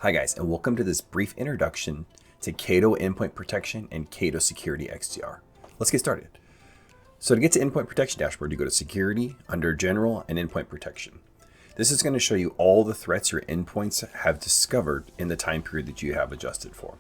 Hi guys, and welcome to this brief introduction to Cato Endpoint Protection and Cato Security XDR. Let's get started. So to get to Endpoint Protection Dashboard, you go to Security, under General, and Endpoint Protection. This is going to show you all the threats your endpoints have discovered in the time period that you have adjusted for.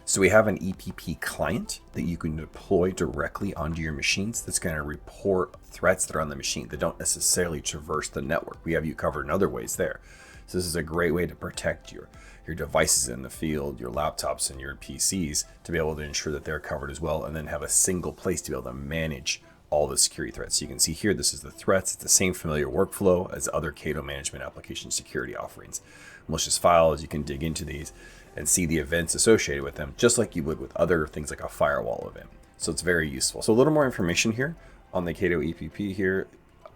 So we have an EPP client that you can deploy directly onto your machines that's going to report threats that are on the machine that don't necessarily traverse the network. We have you covered in other ways there. So this is a great way to protect your devices in the field, your laptops and your PCs, to be able to ensure that they're covered as well, and then have a single place to be able to manage all the security threats. So you can see here, this is the threats. It's the same familiar workflow as other Cato management application security offerings. Malicious files, you can dig into these and see the events associated with them, just like you would with other things like a firewall event. So it's very useful. So a little more information here on the Cato EPP here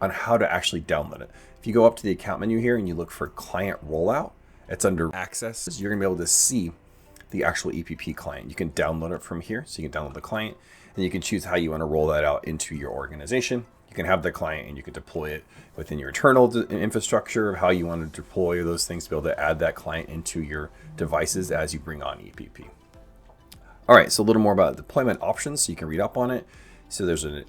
on how to actually download it. If you go up to the account menu here and you look for client rollout, it's under access. You're gonna be able to see the actual EPP client. You can download it from here. So you can download the client and you can choose how you want to roll that out into your organization. You can have the client and you can deploy it within your internal infrastructure of how you want to deploy those things to be able to add that client into your devices as you bring on EPP. All right, so a little more about deployment options so you can read up on it. So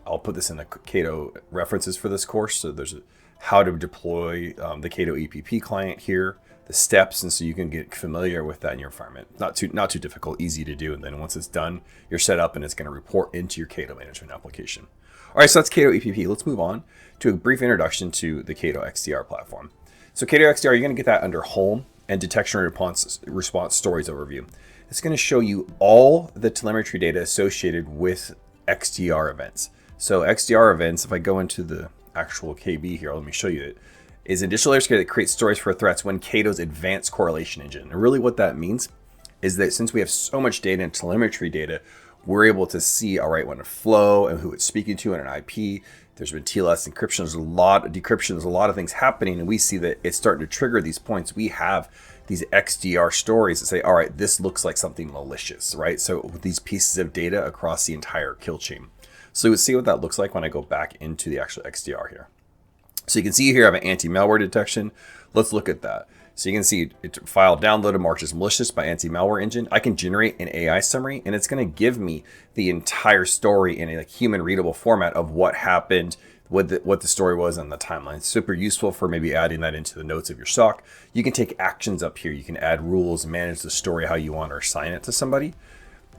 I'll put this in the Cato references for this course. So there's how to deploy the Cato EPP client here, the steps, and so you can get familiar with that in your environment. Not too difficult, easy to do. And then once it's done, you're set up and it's going to report into your Cato management application. All right, so that's Cato EPP. Let's move on to a brief introduction to the Cato XDR platform. So Cato XDR, you're going to get that under Home and Detection and Response Stories Overview. It's going to show you all the telemetry data associated with XDR events. So XDR events, if I go into the actual KB here, let me show you it, is additional layers that create stories for threats when Cato's advanced correlation engine. And really what that means is that since we have so much data and telemetry data, we're able to see, all right, when a flow and who it's speaking to and an IP, there's been TLS encryption, there's a lot of decryption, there's a lot of things happening, and we see that it's starting to trigger these points. We have these XDR stories that say, all right, this looks like something malicious, right? So with these pieces of data across the entire kill chain. So we'll see what that looks like when I go back into the actual XDR here. So you can see here I have an anti-malware detection. Let's look at that. So you can see it file downloaded marked as malicious by anti-malware engine. I can generate an AI summary and it's going to give me the entire story in a human readable format of what happened, what the story was on the timeline. Super useful for maybe adding that into the notes of your SOC. You can take actions up here. You can add rules, manage the story how you want, or assign it to somebody.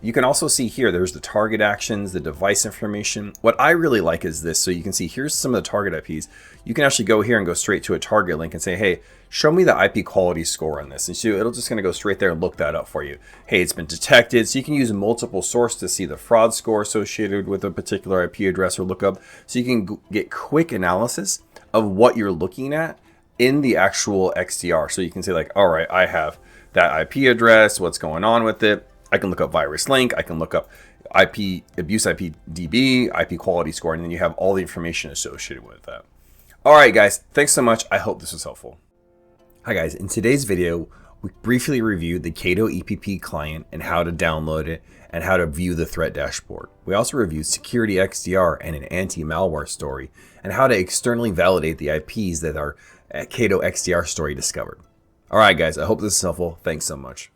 You can also see here, there's the target actions, the device information. What I really like is this. So you can see here's some of the target IPs. You can actually go here and go straight to a target link and say, hey, show me the IP quality score on this. And so it'll just gonna go straight there and look that up for you. Hey, it's been detected. So you can use multiple sources to see the fraud score associated with a particular IP address or lookup. So you can get quick analysis of what you're looking at in the actual XDR. So you can say like, all right, I have that IP address, what's going on with it. I can look up virus link, I can look up IP abuse, IPDB, IP quality score, and then you have all the information associated with that. All right, guys, thanks so much. I hope this was helpful. Hi, guys. In today's video, we briefly reviewed the Cato EPP client and how to download it and how to view the threat dashboard. We also reviewed Security XDR and an anti-malware story and how to externally validate the IPs that our Cato XDR story discovered. All right, guys, I hope this is helpful. Thanks so much.